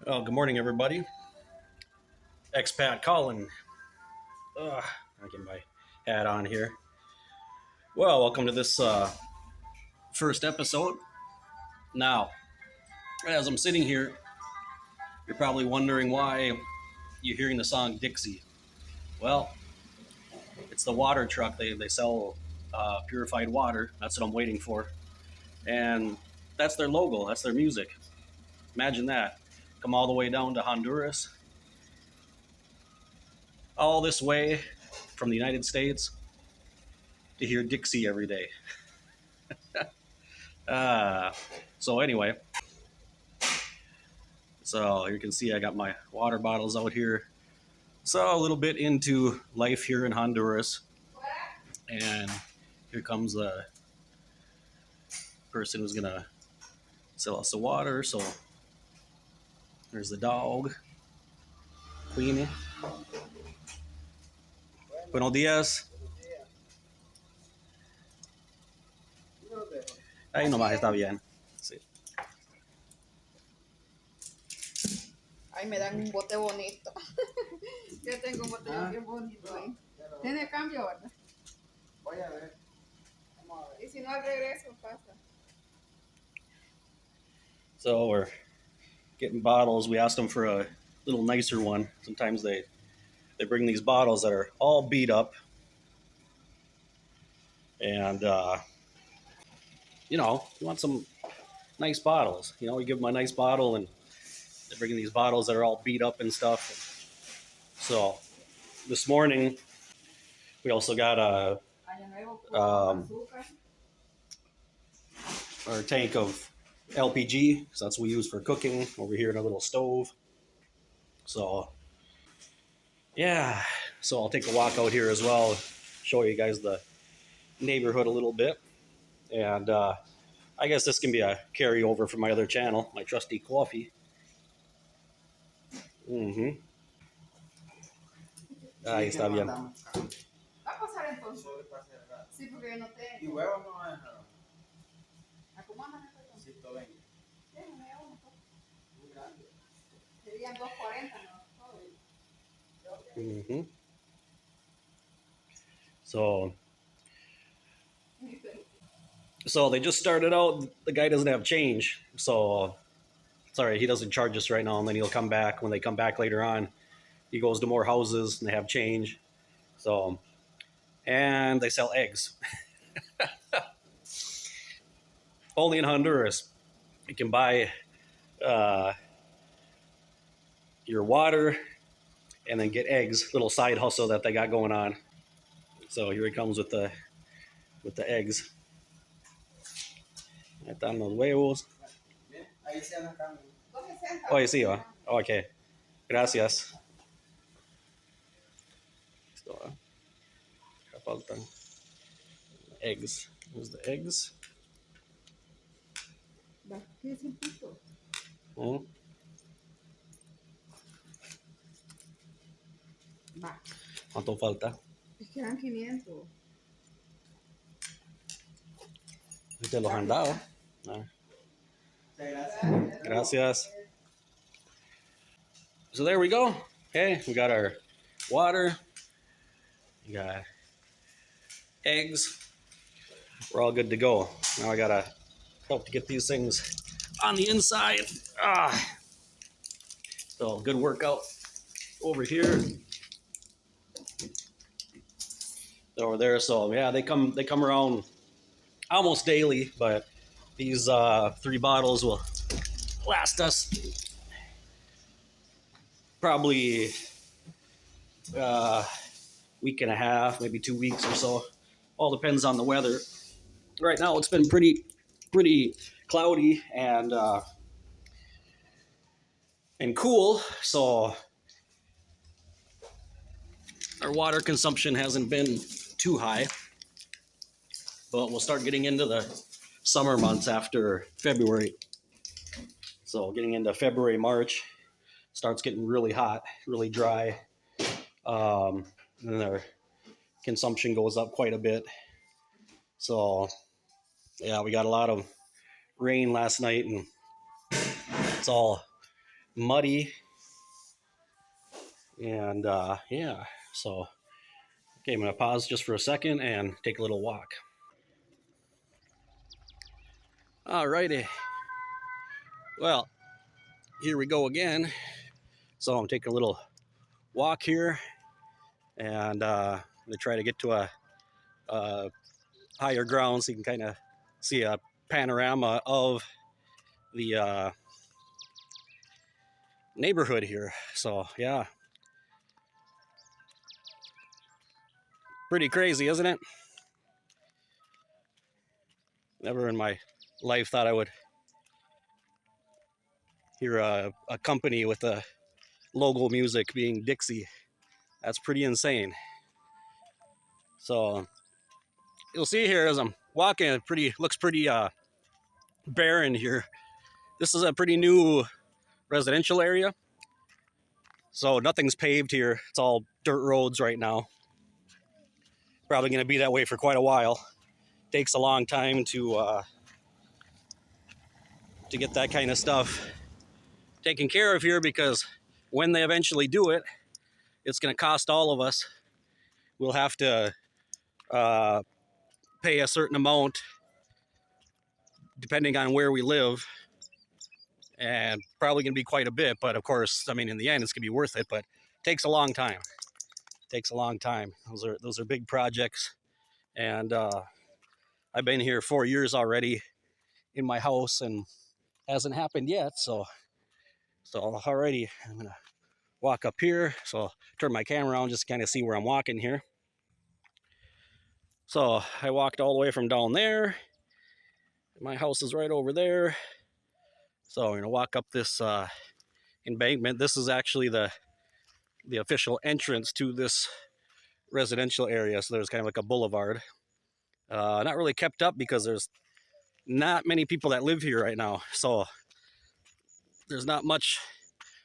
Well, good morning, everybody. Expat calling. I get my hat on here. Well, welcome to this first episode. Now, as I'm sitting here, you're probably wondering why you're hearing the song Dixie. Well, it's the water truck. They sell purified water. That's what I'm waiting for. And that's their logo. That's their music. Imagine that. Come all the way down to Honduras, all this way from the United States to hear Dixie every day. Uh, so anyway, so you can see I got my water bottles out here. So a little bit into life here in Honduras, and here comes the person who's gonna sell us the water. So there's the dog, Queenie. Buenos días. Ahí nomás está bien. Sí. Ahí me dan un bote bonito. Yo tengo un bote bien bonito ahí. Tiene cambio, ¿verdad? Voy a ver. Y si no, al regreso pasa. So we're getting bottles. We asked them for a little nicer one. Sometimes they bring these bottles that are all beat up, and you want some nice bottles. You give them a nice bottle, and they're bringing these bottles that are all beat up and stuff. So this morning we also got our tank of LPG, because that's what we use for cooking over here in a little stove. So yeah, so I'll take a walk out here as well, show you guys the neighborhood a little bit, and I guess this can be a carryover from my other channel, my trusty coffee. Ahí está bien. Va a pasar entonces. Sí, porque yo no tengo. ¿Y huevos no hay? Acomódame, perdón. 120. Sí, me da uno. Muy grande. Serían 240, ¿no? So they just started out. The guy doesn't have change, so sorry, he doesn't charge us right now, and then he'll come back. When they come back later on, he goes to more houses and they have change. So, and they sell eggs. Only in Honduras, you can buy your water and then get eggs. Little side hustle that they got going on. So here he comes with the eggs. Ahí están los huevos. Ahí se anda cambio. Oye, sí, va. Ok. Gracias. Listo, acá faltan eggs. Here's the eggs. Va, ¿qué es el piso? Va. ¿Cuánto falta? Es que eran 500. Te los han dado. Gracias. So there we go. Okay, we got our water. We got eggs. We're all good to go. Now I gotta help to get these things on the inside. So good workout over here. Over there. So yeah, they come around almost daily, but these 3 bottles will last us probably week and a half, maybe 2 weeks or so. All depends on the weather. Right now it's been pretty cloudy and cool, so our water consumption hasn't been too high, but we'll start getting into the summer months after February. So getting into February, March, starts getting really hot, really dry. And then our consumption goes up quite a bit. So yeah, we got a lot of rain last night, and it's all muddy, and yeah. So okay, I'm gonna pause just for a second and take a little walk. Alrighty. Well, here we go again. So I'm taking a little walk here, and I'm gonna try to get to a higher ground so you can kind of see a panorama of the neighborhood here. So yeah, pretty crazy, isn't it? Never in my life thought I would hear a company with a logo music being Dixie. That's pretty insane. So you'll see here as I'm walking, it looks pretty barren here. This is a pretty new residential area, so nothing's paved here. It's all dirt roads right now. Probably going to be that way for quite a while. Takes a long time to get that kind of stuff taken care of here, because when they eventually do it, it's going to cost all of us. We'll have to pay a certain amount depending on where we live, and probably going to be quite a bit. But of course, I mean, in the end, it's going to be worth it. But it takes a long time. It takes a long time. Those are big projects, and I've been here 4 years already in my house, and hasn't happened yet. So alrighty, I'm gonna walk up here. So I'll turn my camera around just to kind of see where I'm walking here. So I walked all the way from down there. My house is right over there. So I'm gonna walk up this embankment. This is actually the official entrance to this residential area. So there's kind of like a boulevard. Not really kept up because there's not many people that live here right now. So there's not much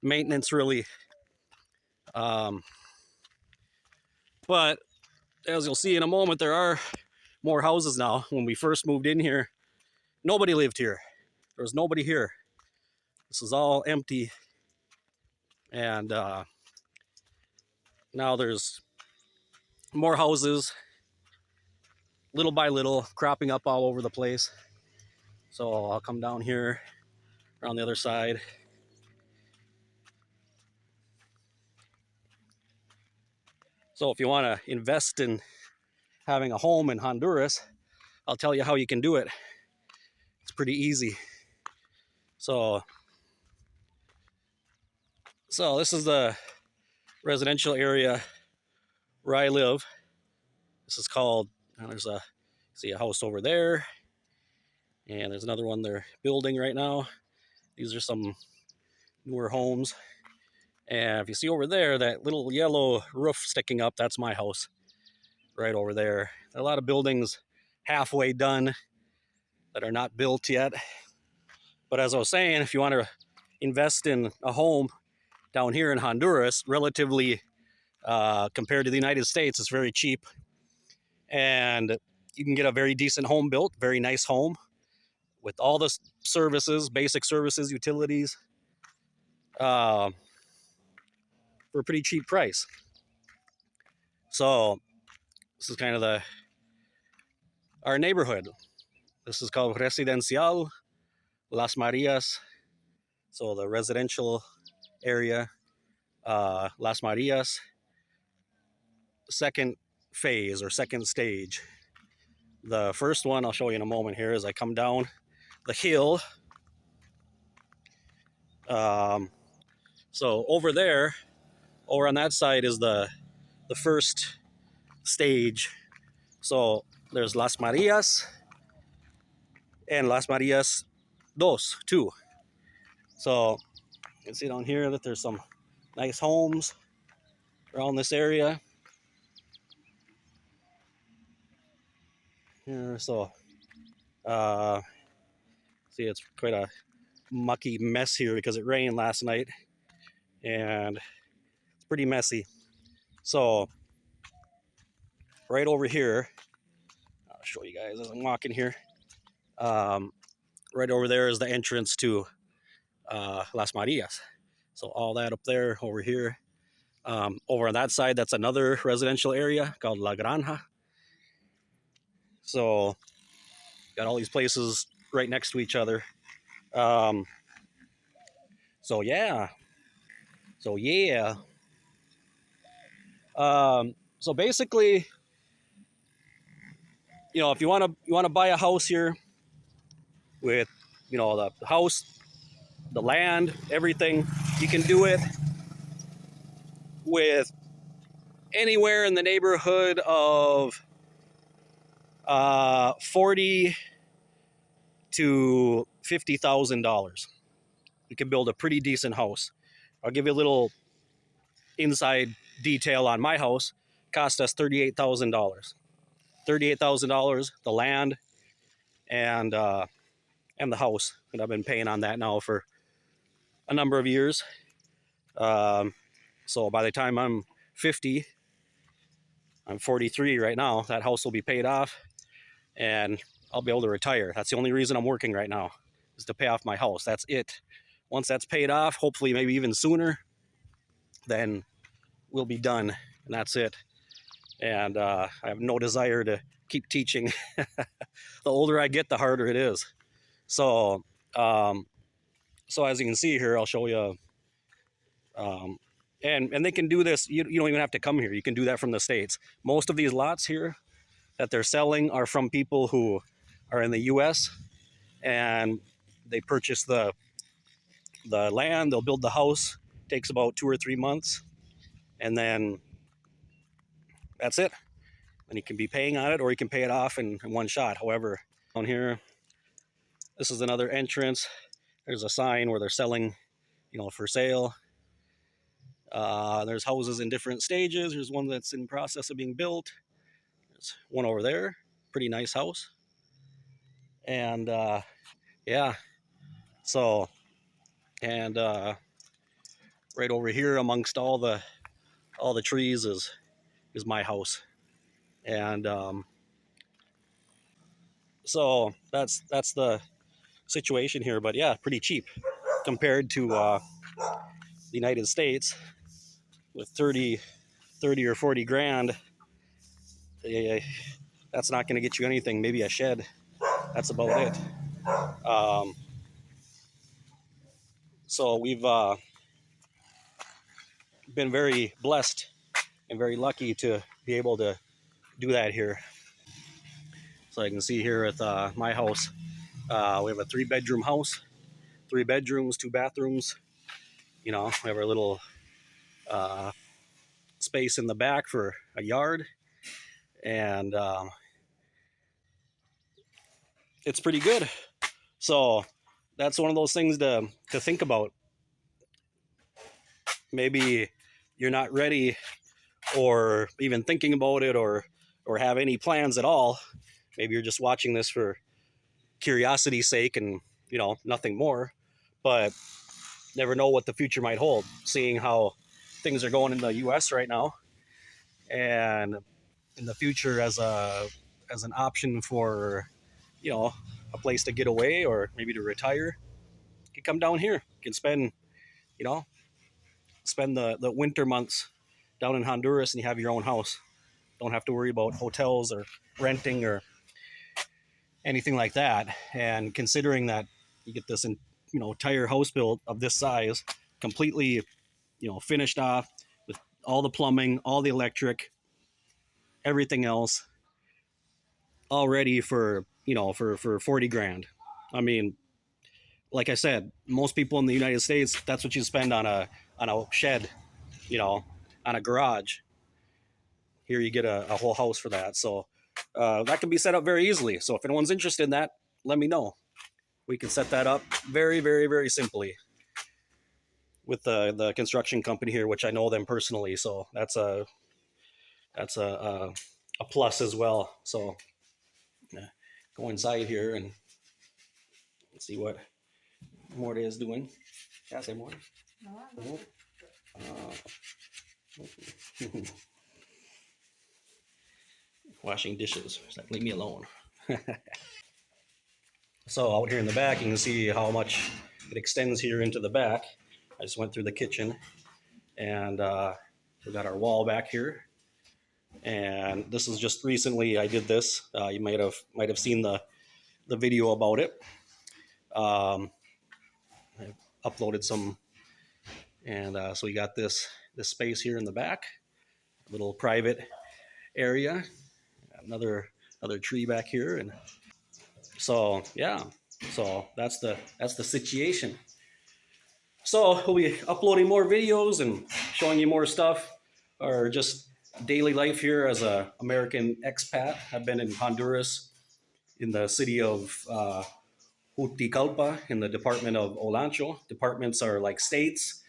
maintenance really. But as you'll see in a moment, there are more houses now. When we first moved in here, nobody lived here. There was nobody here. This is all empty. And now there's more houses, little by little, cropping up all over the place. So I'll come down here around the other side. So if you want to invest in having a home in Honduras, I'll tell you how you can do it. It's pretty easy. So this is the residential area where I live. This is called, there's a house over there, and there's another one they're building right now. These are some newer homes. And if you see over there, that little yellow roof sticking up, that's my house right over there. There are a lot of buildings halfway done that are not built yet. But as I was saying, if you want to invest in a home down here in Honduras, relatively compared to the United States, it's very cheap. And you can get a very decent home built, very nice home with all the services, basic services, utilities, for a pretty cheap price. So this is kind of our neighborhood. This is called Residencial Las Marias. So the residential area, Las Marias, second phase or second stage. The first one I'll show you in a moment here as I come down the hill. So over there, over on that side is the first stage. So there's Las Marias and Las Marias two. So you can see down here that there's some nice homes around this area. Here, so see, it's quite a mucky mess here because it rained last night, and it's pretty messy. So right over here, I'll show you guys as I'm walking here. Right over there is the entrance to Las Marias. So all that up there, over here. Over on that side, that's another residential area called La Granja. So got all these places right next to each other. Um, so yeah, so yeah. So basically, if you want to buy a house here with, the house, the land, everything, you can do it with anywhere in the neighborhood of 40 to $50,000. You can build a pretty decent house. I'll give you a little inside detail on my house. It cost us $38,000. $38,000, the land and the house, and I've been paying on that now for a number of years. So by the time I'm 50, I'm 43 right now, that house will be paid off and I'll be able to retire. That's the only reason I'm working right now, is to pay off my house. That's it. Once that's paid off, hopefully maybe even sooner, then we'll be done, and that's it. And I have no desire to keep teaching. The older I get, the harder it is. So, so as you can see here, I'll show you. And they can do this. You don't even have to come here. You can do that from the States. Most of these lots here that they're selling are from people who are in the U.S. and they purchase the land. They'll build the house. It takes about 2 or 3 months, and then that's it. And you can be paying on it, or you can pay it off in one shot. However, down here, this is another entrance. There's a sign where they're selling, for sale. There's houses in different stages. There's one that's in process of being built. There's one over there, pretty nice house. And yeah, so, and right over here amongst all the trees is my house. And so that's the situation here. But yeah, pretty cheap compared to the United States with 30 or 40 grand. That's not going to get you anything. Maybe a shed. That's about it. So we've been very blessed and very lucky to be able to do that here. So I can see here at my house, we have a 3-bedroom house, 3 bedrooms, 2 bathrooms. We have our little space in the back for a yard, and it's pretty good. So that's one of those things to think about. Maybe you're not ready or even thinking about it, or have any plans at all. Maybe you're just watching this for curiosity's sake and nothing more. But never know what the future might hold, seeing how things are going in the US right now, and in the future as an option for a place to get away or maybe to retire. You can come down here. You can spend the winter months down in Honduras, and you have your own house. Don't have to worry about hotels or renting or anything like that. And considering that you get this entire house built of this size, completely finished off with all the plumbing, all the electric, everything else, all ready for for 40 grand. I mean, like I said, most people in the United States, that's what you spend on a shed, on a garage. Here you get a whole house for that. So that can be set up very easily. So if anyone's interested in that, let me know. We can set that up very, very, very simply with the construction company here, which I know them personally. So that's a plus as well. So yeah, go inside here and see what Morty is doing. Yeah, say Morty. No. Washing dishes. Like, leave me alone. So out here in the back, you can see how much it extends here into the back. I just went through the kitchen, and we got our wall back here. And this is just recently I did this. You might have seen the video about it. I uploaded some, and so we got this space here in the back, a little private area, another tree back here, and so yeah, so that's the situation. So we'll be uploading more videos and showing you more stuff, or just daily life here as a American expat. I've been in Honduras, in the city of Juticalpa, in the department of Olancho. Departments are like states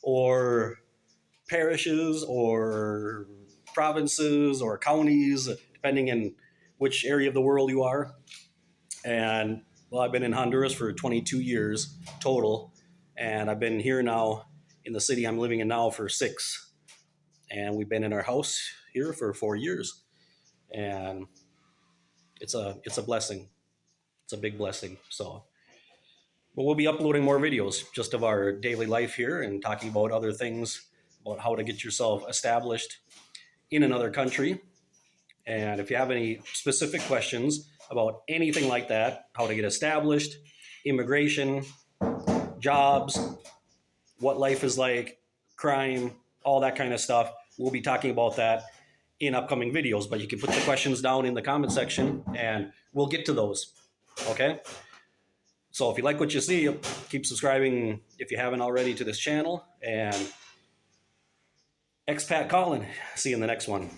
or parishes or provinces or counties, depending in which area of the world you are. And well, I've been in Honduras for 22 years total, and I've been here now in the city I'm living in now for 6. And we've been in our house here for 4 years, and it's a blessing. It's a big blessing. So, but we'll be uploading more videos just of our daily life here and talking about other things, about how to get yourself established in another country. And if you have any specific questions about anything like that, how to get established, immigration, jobs, what life is like, crime, all that kind of stuff, we'll be talking about that in upcoming videos. But you can put the questions down in the comment section and we'll get to those. Okay? So if you like what you see, keep subscribing if you haven't already to this channel. And Expat Colin. See you in the next one.